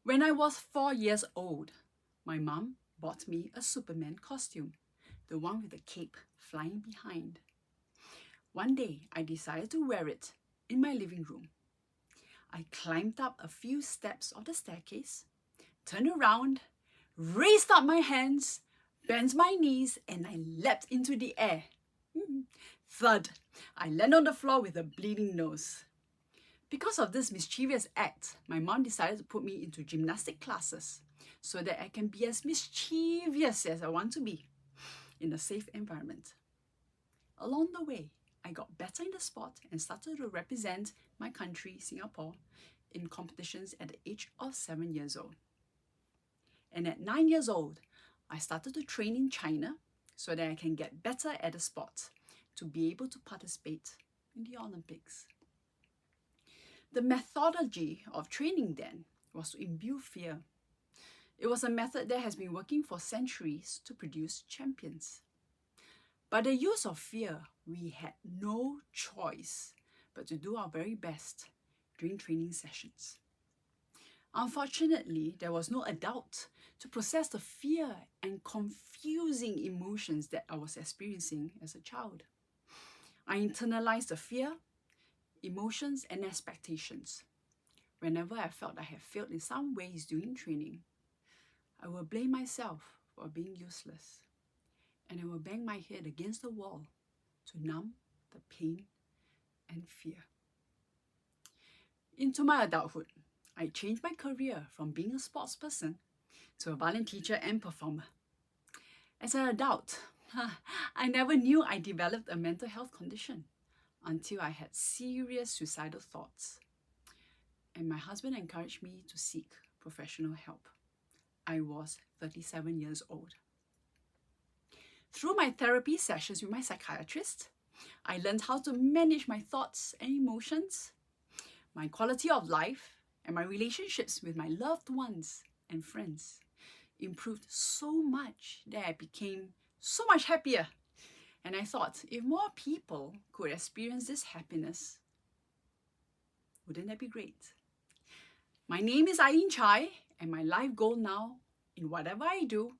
When I was 4 years old, my mom bought me a Superman costume, the one with the cape flying behind. One day, I decided to wear it in my living room. I climbed up a few steps of the staircase, turned around, raised up my hands, bent my knees, and I leapt into the air. Thud! I landed on the floor with a bleeding nose. Because of this mischievous act, my mom decided to put me into gymnastic classes so that I can be as mischievous as I want to be in a safe environment. Along the way, I got better in the sport and started to represent my country, Singapore, in competitions at the age of 7 years old. And at 9 years old, I started to train in China so that I can get better at the sport to be able to participate in the Olympics. The methodology of training then was to imbue fear. It was a method that has been working for centuries to produce champions. By the use of fear, we had no choice but to do our very best during training sessions. Unfortunately, there was no adult to process the fear and confusing emotions that I was experiencing as a child. I internalized the fear, emotions, and expectations. Whenever I felt I had failed in some ways during training, I would blame myself for being useless, and I would bang my head against the wall to numb the pain and fear. Into my adulthood, I changed my career from being a sports person to a violin teacher and performer. As an adult, I never knew I developed a mental health condition until I had serious suicidal thoughts. And my husband encouraged me to seek professional help. I was 37 years old. Through my therapy sessions with my psychiatrist, I learned how to manage my thoughts and emotions, my quality of life, and my relationships with my loved ones and friends improved so much that I became so much happier. And I thought, if more people could experience this happiness, wouldn't that be great? My name is Eileen Chai, and my life goal now, in whatever I do,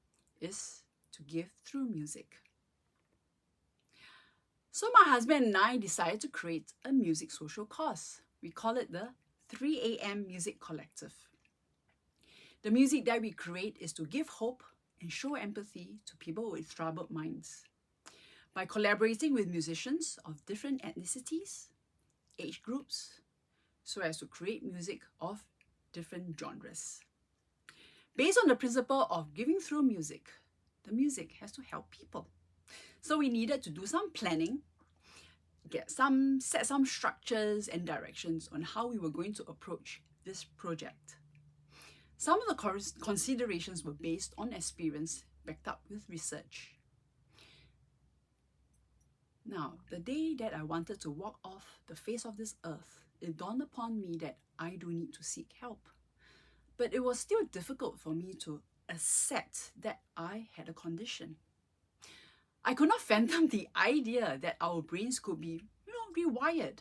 is to give through music. So my husband and I decided to create a music social cause. We call it the 3 a.m. Music Collective. The music that we create is to give hope and show empathy to people with troubled minds. By collaborating with musicians of different ethnicities, age groups, so as to create music of different genres. Based on the principle of giving through music, the music has to help people. So we needed to do some planning, set some structures and directions on how we were going to approach this project. Some of the considerations were based on experience backed up with research. Now, the day that I wanted to walk off the face of this earth, it dawned upon me that I do need to seek help. But it was still difficult for me to accept that I had a condition. I could not fathom the idea that our brains could be, rewired.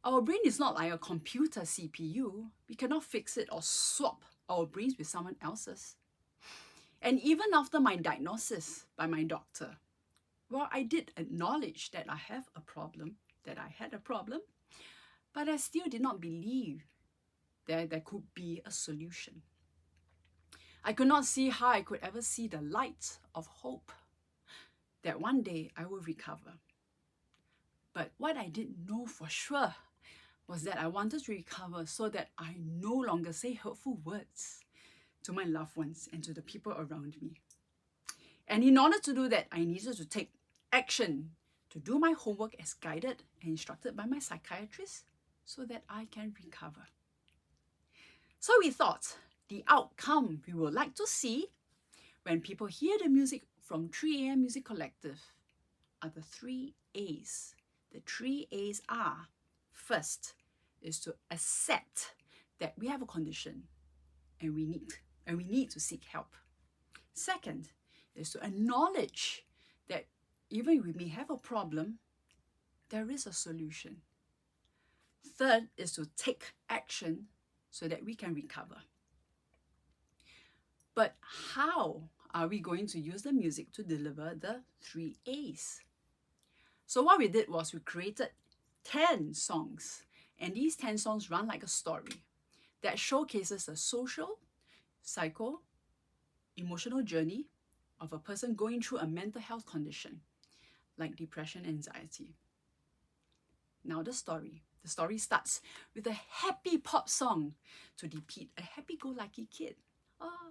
Our brain is not like a computer CPU. We cannot fix it or swap our brains with someone else's. And even after my diagnosis by my doctor, well, I did acknowledge that I had a problem, but I still did not believe that there could be a solution. I could not see how I could ever see the light of hope that one day I will recover. But what I didn't know for sure was that I wanted to recover so that I no longer say hurtful words to my loved ones and to the people around me. And in order to do that, I needed to take action to do my homework as guided and instructed by my psychiatrist so that I can recover. So we thought the outcome we would like to see when people hear the music from 3 a.m. Music Collective are the 3 A's. The 3 A's are, first, is to accept that we have a condition and we need to seek help. Second, is to acknowledge that even if we may have a problem, there is a solution. Third is to take action so that we can recover. But how are we going to use the music to deliver the 3 A's? So what we did was we created 10 songs, and these 10 songs run like a story that showcases the social, psycho, emotional journey of a person going through a mental health condition like depression, anxiety. Now the story. The story starts with a happy pop song to depict a happy-go-lucky kid. Ah.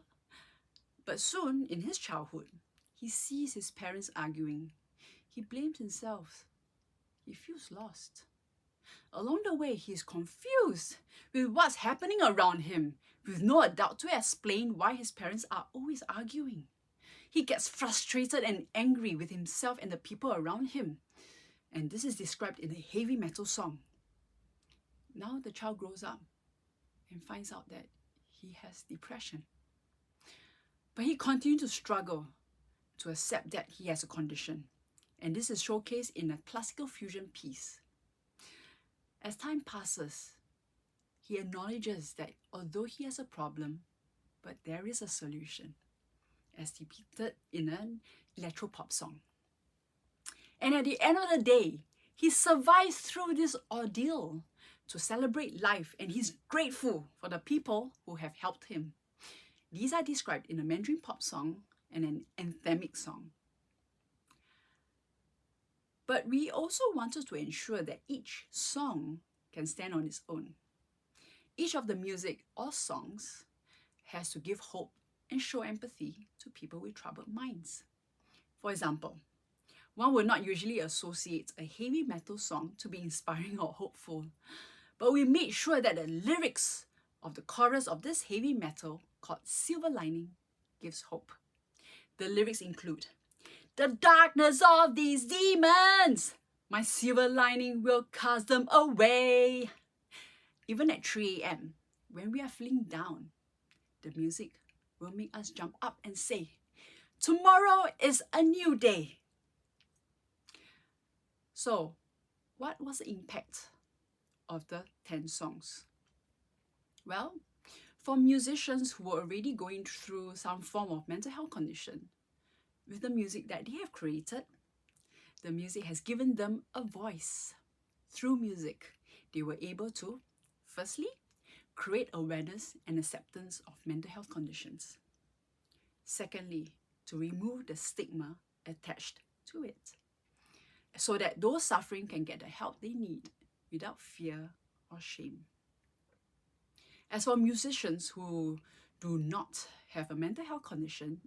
But soon, in his childhood, he sees his parents arguing. He blames himself. He feels lost. Along the way, he is confused with what's happening around him, with no adult to explain why his parents are always arguing. He gets frustrated and angry with himself and the people around him. And this is described in a heavy metal song. Now the child grows up and finds out that he has depression. But he continues to struggle to accept that he has a condition. And this is showcased in a classical fusion piece. As time passes, he acknowledges that although he has a problem, but there is a solution, as depicted in an electropop song. And at the end of the day, he survives through this ordeal to celebrate life, and he's grateful for the people who have helped him. These are described in a Mandarin pop song and an anthemic song. But we also wanted to ensure that each song can stand on its own. Each of the music or songs has to give hope and show empathy to people with troubled minds. For example, one would not usually associate a heavy metal song to be inspiring or hopeful, but we made sure that the lyrics of the chorus of this heavy metal called Silver Lining gives hope. The lyrics include, "The darkness of these demons, my silver lining will cast them away." Even at 3 a.m., when we are feeling down, the music will make us jump up and say, "Tomorrow is a new day." So, what was the impact of the 10 songs? Well, for musicians who are already going through some form of mental health condition, with the music that they have created, the music has given them a voice. Through music, they were able to, firstly, create awareness and acceptance of mental health conditions. Secondly, to remove the stigma attached to it, so that those suffering can get the help they need without fear or shame. As for musicians who do not have a mental health condition,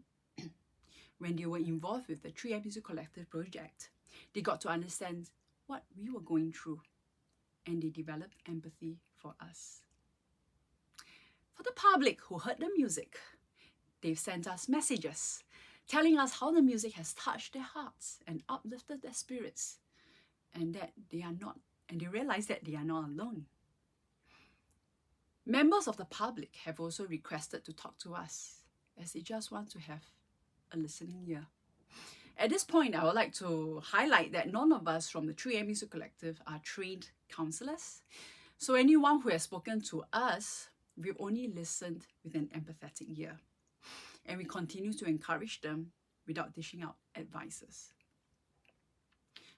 when they were involved with the 3M Music Collective project, they got to understand what we were going through, and they developed empathy for us. For the public who heard the music, they've sent us messages telling us how the music has touched their hearts and uplifted their spirits, and that they realize that they are not alone. Members of the public have also requested to talk to us, as they just want to have a listening ear. At this point, I would like to highlight that none of us from the 3M Music Collective are trained counselors. So anyone who has spoken to us, we've only listened with an empathetic ear. And we continue to encourage them without dishing out advices.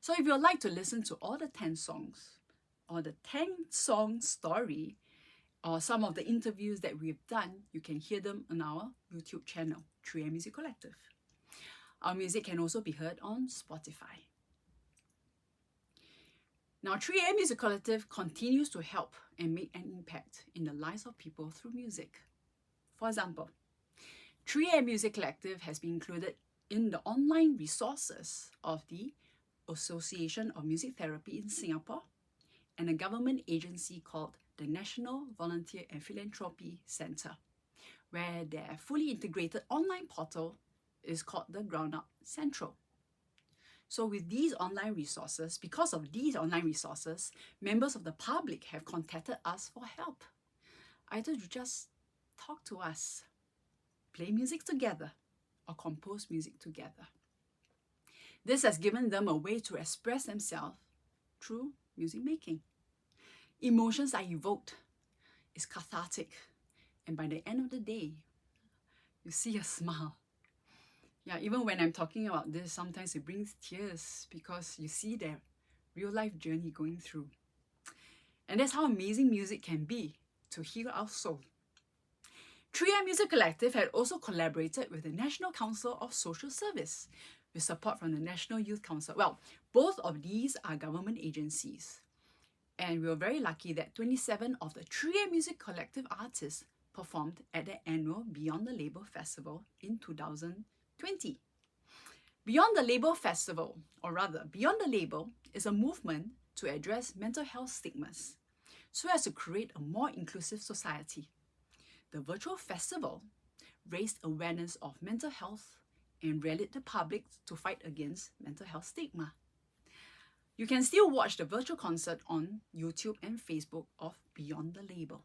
So if you'd like to listen to all the 10 songs, or the 10-song story, or some of the interviews that we've done, you can hear them on our YouTube channel, 3M Music Collective. Our music can also be heard on Spotify. Now, 3M Music Collective continues to help and make an impact in the lives of people through music. For example, 3M Music Collective has been included in the online resources of the Association of Music Therapy in Singapore and a government agency called the National Volunteer and Philanthropy Centre, where their fully integrated online portal is called the Ground Up Central. So with these online resources, because of these online resources, members of the public have contacted us for help. Either to just talk to us, play music together, or compose music together. This has given them a way to express themselves through music making. Emotions are evoked, it's cathartic, and by the end of the day, you see a smile. Yeah, even when I'm talking about this, sometimes it brings tears because you see their real life journey going through. And that's how amazing music can be to heal our soul. 3M Music Collective had also collaborated with the National Council of Social Service with support from the National Youth Council. Well, both of these are government agencies. And we were very lucky that 27 of the 3M Music Collective artists performed at the annual Beyond the Label Festival in 2020. Beyond the Label Festival, or rather, Beyond the Label, is a movement to address mental health stigmas so as to create a more inclusive society. The virtual festival raised awareness of mental health and rallied the public to fight against mental health stigma. You can still watch the virtual concert on YouTube and Facebook of Beyond the Label.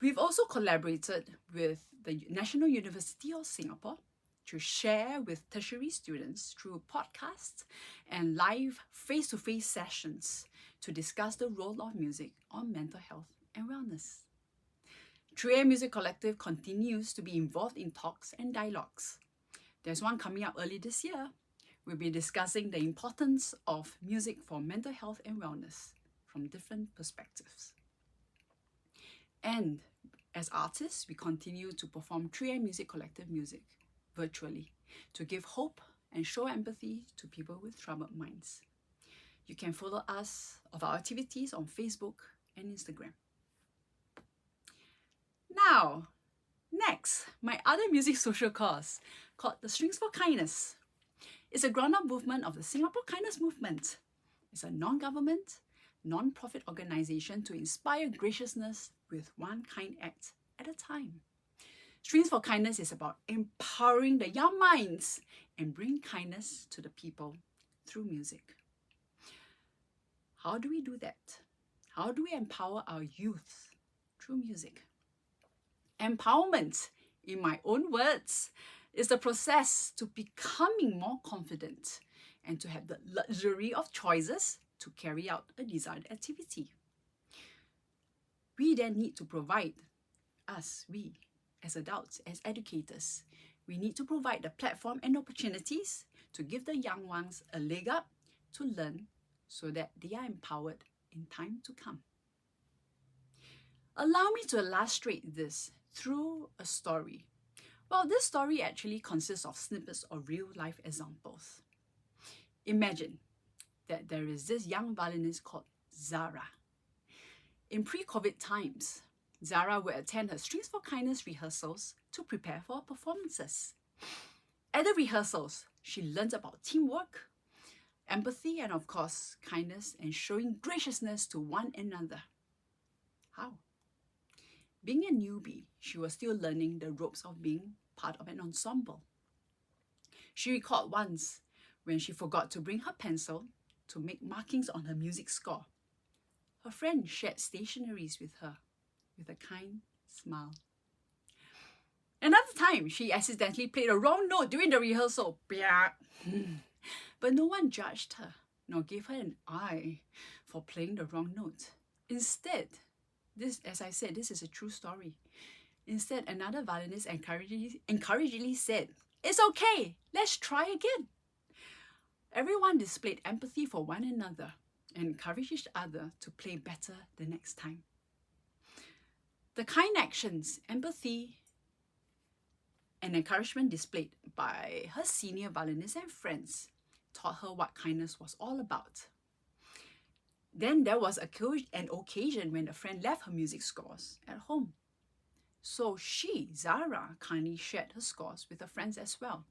We've also collaborated with the National University of Singapore to share with tertiary students through podcasts and live face-to-face sessions to discuss the role of music on mental health and wellness. 3M Music Collective continues to be involved in talks and dialogues. There's one coming up early this year. We'll be discussing the importance of music for mental health and wellness from different perspectives. And as artists, we continue to perform 3M Music Collective music virtually to give hope and show empathy to people with troubled minds. You can follow us of our activities on Facebook and Instagram. Now, next, my other music social cause called the Strings for Kindness. It's a ground-up movement of the Singapore Kindness Movement. It's a non-government, non-profit organization to inspire graciousness with one kind act at a time. Strings for Kindness is about empowering the young minds and bring kindness to the people through music. How do we do that? How do we empower our youth through music? Empowerment, in my own words, is the process to becoming more confident and to have the luxury of choices to carry out a desired activity. We then need to provide we as adults, as educators, we need to provide the platform and opportunities to give the young ones a leg up to learn so that they are empowered in time to come. Allow me to illustrate this through a story. Well, this story actually consists of snippets of real-life examples. Imagine that there is this young violinist called Zara. In pre-COVID times, Zara would attend her Strings for Kindness rehearsals to prepare for performances. At the rehearsals, she learned about teamwork, empathy, and of course, kindness and showing graciousness to one another. How? Being a newbie, she was still learning the ropes of being part of an ensemble. She recalled once when she forgot to bring her pencil to make markings on her music score. Her friend shared stationeries with her with a kind smile. Another time, she accidentally played a wrong note during the rehearsal. But no one judged her, nor gave her an eye for playing the wrong note. Instead, this, as I said, this is a true story. Instead, another violinist encouragingly said, "It's okay, let's try again." Everyone displayed empathy for one another and encouraged each other to play better the next time. The kind actions, empathy, and encouragement displayed by her senior violinists and friends taught her what kindness was all about. Then there was an occasion when a friend left her music scores at home. So she, Zara, kindly shared her scores with her friends as well.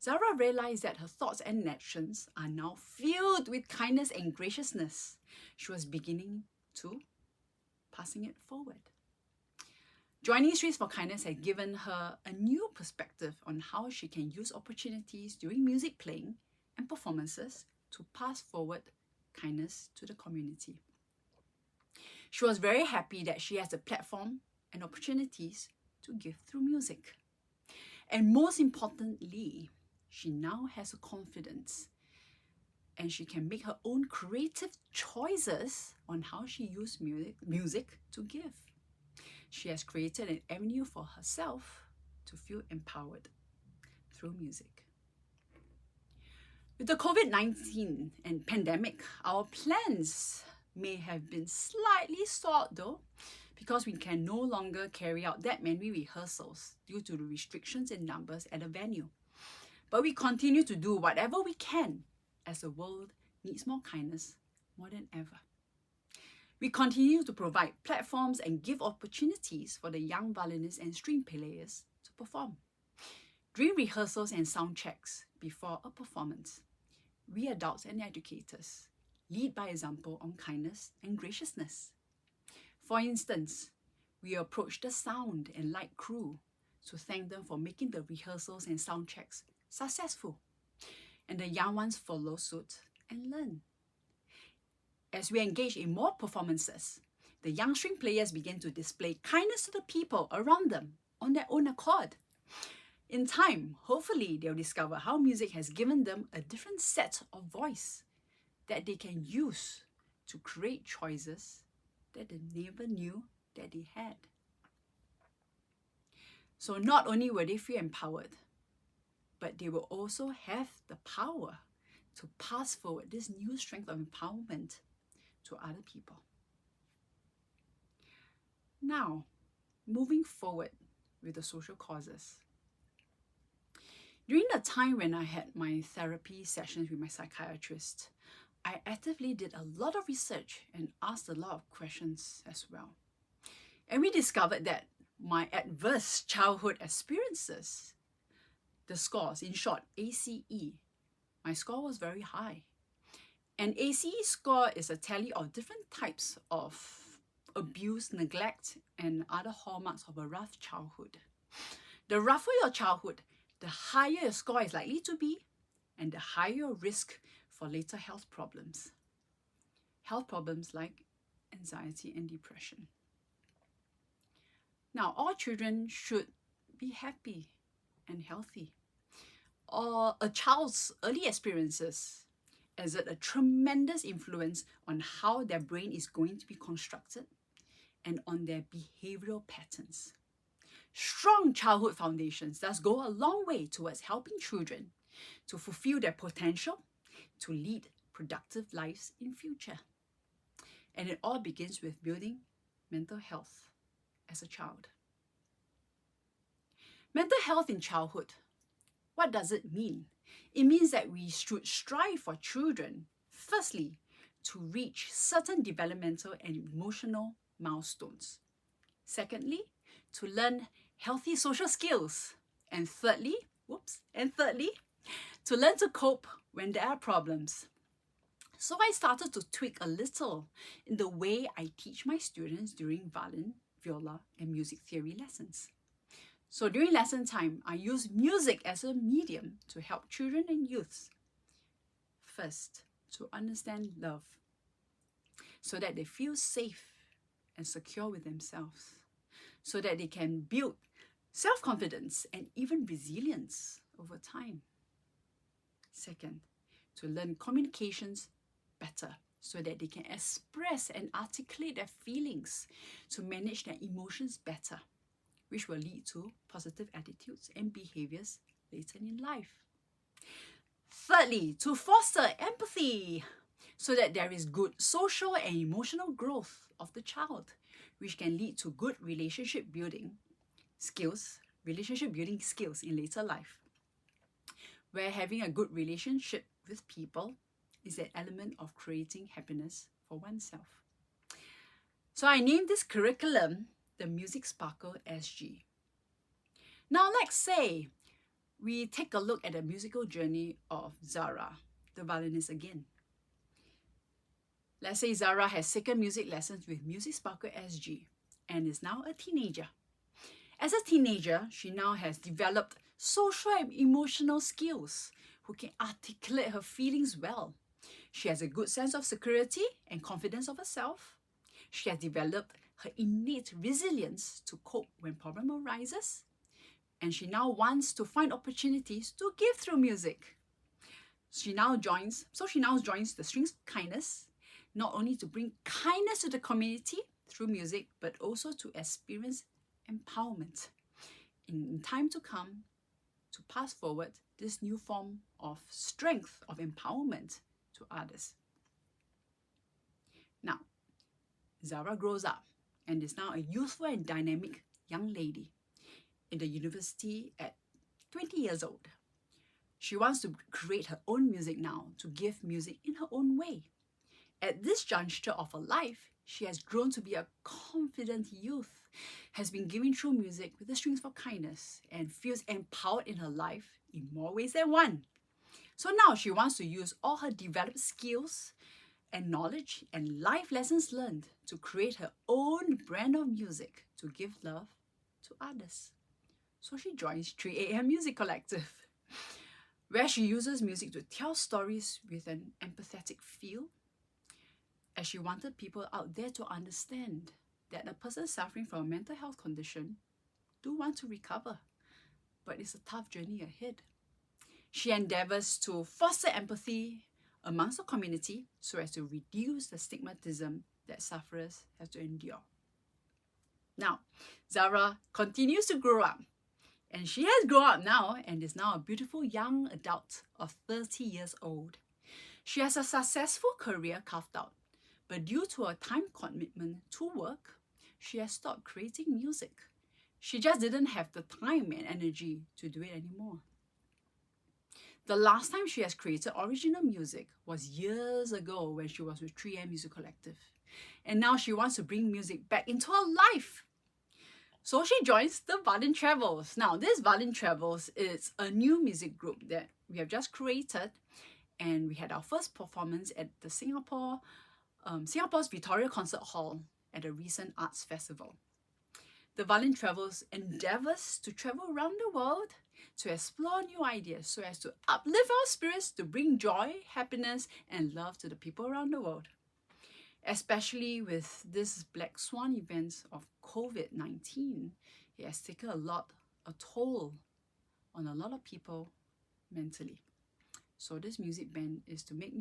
Zara realized that her thoughts and actions are now filled with kindness and graciousness. She was beginning to passing it forward. Joining Strings for Kindness had given her a new perspective on how she can use opportunities during music playing and performances to pass forward kindness to the community. She was very happy that she has a platform and opportunities to give through music. And most importantly, she now has a confidence and she can make her own creative choices on how she uses music to give. she has created an avenue for herself to feel empowered through music. With the COVID-19 and pandemic, our plans may have been slightly stalled though, because we can no longer carry out that many rehearsals due to the restrictions in numbers at a venue. But we continue to do whatever we can as the world needs more kindness more than ever. We continue to provide platforms and give opportunities for the young violinists and string players to perform. During rehearsals and sound checks before a performance, we adults and educators lead by example on kindness and graciousness. For instance, we approach the sound and light crew to thank them for making the rehearsals and sound checks successful, and the young ones follow suit and learn. As we engage in more performances, the young string players begin to display kindness to the people around them on their own accord. In time, hopefully they'll discover how music has given them a different set of voice that they can use to create choices that they never knew that they had. So not only will they feel empowered, but they will also have the power to pass forward this new strength of empowerment to other people. Now, moving forward with the social causes. During the time when I had my therapy sessions with my psychiatrist, I actively did a lot of research and asked a lot of questions as well. And we discovered that my adverse childhood experiences, the scores, in short, ACE, my score was very high. An ACE score is a tally of different types of abuse, neglect, and other hallmarks of a rough childhood. The rougher your childhood, the higher your score is likely to be, and the higher your risk for later health problems. Health problems like anxiety and depression. Now, all children should be happy and healthy. A child's early experiences exert a tremendous influence on how their brain is going to be constructed and on their behavioral patterns. Strong childhood foundations thus go a long way towards helping children to fulfill their potential to lead productive lives in future. And it all begins with building mental health as a child. Mental health in childhood. What does it mean? It means that we should strive for children, firstly, to reach certain developmental and emotional milestones. Secondly, to learn healthy social skills. And thirdly, to learn to cope when there are problems. So I started to tweak a little in the way I teach my students during violin, viola, and music theory lessons. So during lesson time, I use music as a medium to help children and youths. First, to understand love, so that they feel safe and secure with themselves, so that they can build self-confidence and even resilience over time. Second, to learn communications better, so that they can express and articulate their feelings, to manage their emotions better, which will lead to positive attitudes and behaviors later in life. Thirdly, to foster empathy, so that there is good social and emotional growth of the child, which can lead to good relationship building skills in later life, where having a good relationship with people is an element of creating happiness for oneself. So I named this curriculum the Music Sparkle SG. Now let's say we take a look at the musical journey of Zara, the violinist again. Let's say Zara has taken music lessons with Music Sparkle SG and is now a teenager. As a teenager, she now has developed social and emotional skills, who can articulate her feelings well. She has a good sense of security and confidence of herself. She has developed her innate resilience to cope when problem arises, and she now wants to find opportunities to give through music. She now joins the Strings of Kindness, not only to bring kindness to the community, through music, but also to experience empowerment. In time to come, to pass forward this new form of strength, of empowerment to others. Now, Zara grows up and is now a youthful and dynamic young lady in the university at 20 years old. She wants to create her own music now, to give music in her own way. At this juncture of her life, she has grown to be a confident youth, has been giving through music with the strings for kindness, and feels empowered in her life in more ways than one. So now she wants to use all her developed skills and knowledge and life lessons learned to create her own brand of music to give love to others. So she joins 3 a.m. Music Collective, where she uses music to tell stories with an empathetic feel, as she wanted people out there to understand that a person suffering from a mental health condition do want to recover, but it's a tough journey ahead. She endeavors to foster empathy amongst the community so as to reduce the stigmatism that sufferers have to endure. Now, Zara continues to grow up, and she has grown up now and is now a beautiful young adult of 30 years old. She has a successful career carved out, but due to her time commitment to work, she has stopped creating music. She just didn't have the time and energy to do it anymore. The last time she has created original music was years ago when she was with 3M Music Collective. And now she wants to bring music back into her life. So she joins the Violin Travels. Now, this Violin Travels is a new music group that we have just created, and we had our first performance at the Singapore's Victoria Concert Hall at a recent arts festival. The Violin Travels endeavors to travel around the world to explore new ideas so as to uplift our spirits, to bring joy, happiness, and love to the people around the world. Especially with this Black Swan event of COVID-19, it has taken a toll on a lot of people mentally. So this music band is to make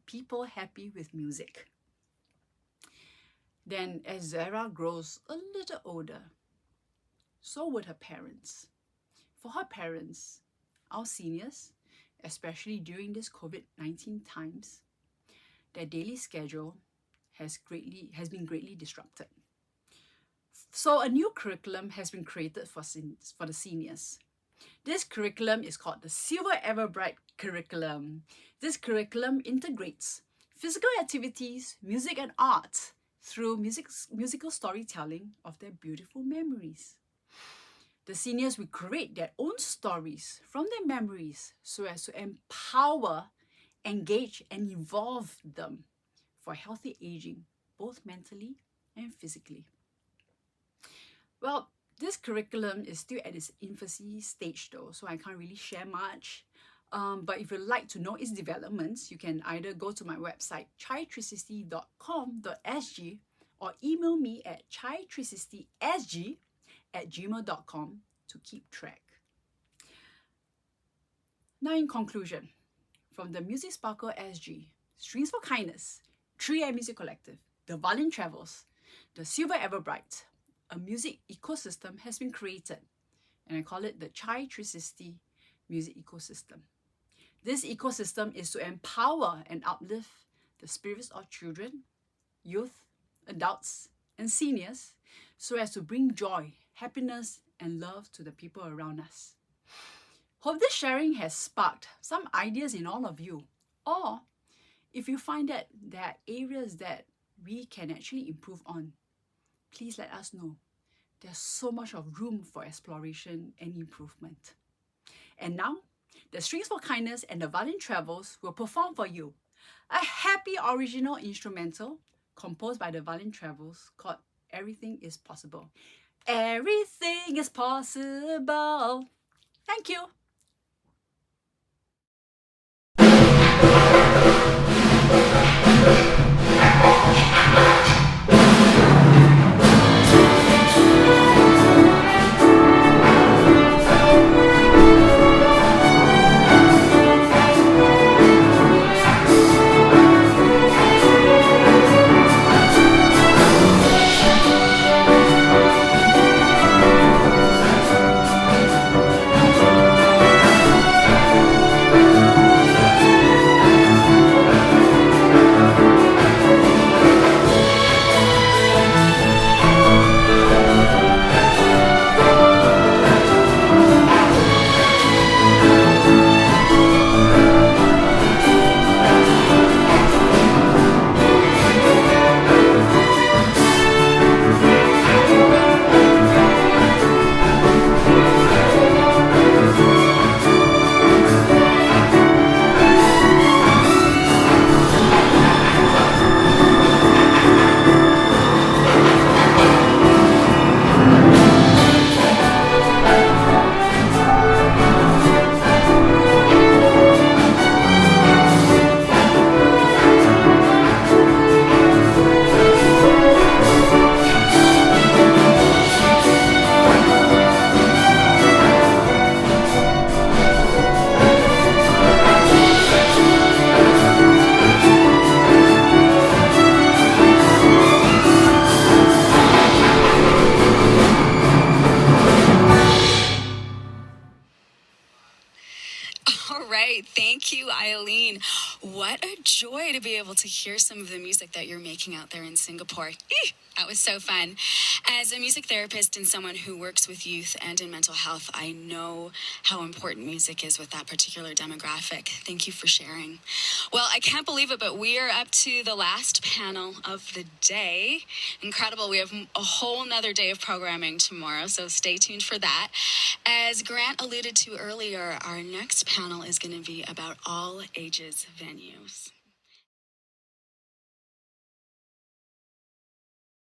people happy with music. Then as Zara grows a little older, so would her parents. For her parents, our seniors, especially during this COVID-19 times, their daily schedule has been greatly disrupted. So a new curriculum has been created for the seniors. This curriculum is called the Silver Ever Bright curriculum. This curriculum integrates physical activities, music and art through musical storytelling of their beautiful memories. The seniors will create their own stories from their memories so as to empower, engage, and evolve them for healthy aging, both mentally and physically. Well, this curriculum is still at its infancy stage though, so I can't really share much. But if you'd like to know its developments, you can either go to my website chai360.com.sg or email me at chai360sg@gmail.com to keep track. Now in conclusion, from the Music Sparkle SG, Strings for Kindness, 3M Music Collective, the Violin Travels, the Silver Ever Bright, a music ecosystem has been created, and I call it the Chai 360 Music Ecosystem. This ecosystem is to empower and uplift the spirits of children, youth, adults, and seniors so as to bring joy, happiness, and love to the people around us. Hope this sharing has sparked some ideas in all of you, or if you find that there are areas that we can actually improve on, please let us know. There's so much of room for exploration and improvement. And now, the Strings for Kindness and the Violin Travels will perform for you a happy original instrumental composed by the Violin Travels called Everything is Possible. Everything is possible. Thank you. what a joy to be able to hear some of the music that you're making out there in Singapore. That was so fun. As a music therapist and someone who works with youth and in mental health, I know how important music is with that particular demographic. Thank you for sharing. Well, I can't believe it, but we are up to the last panel of the day. Incredible. We have a whole nother day of programming tomorrow, so stay tuned for that. As Grant alluded to earlier, our next panel is going to be about all ages venues.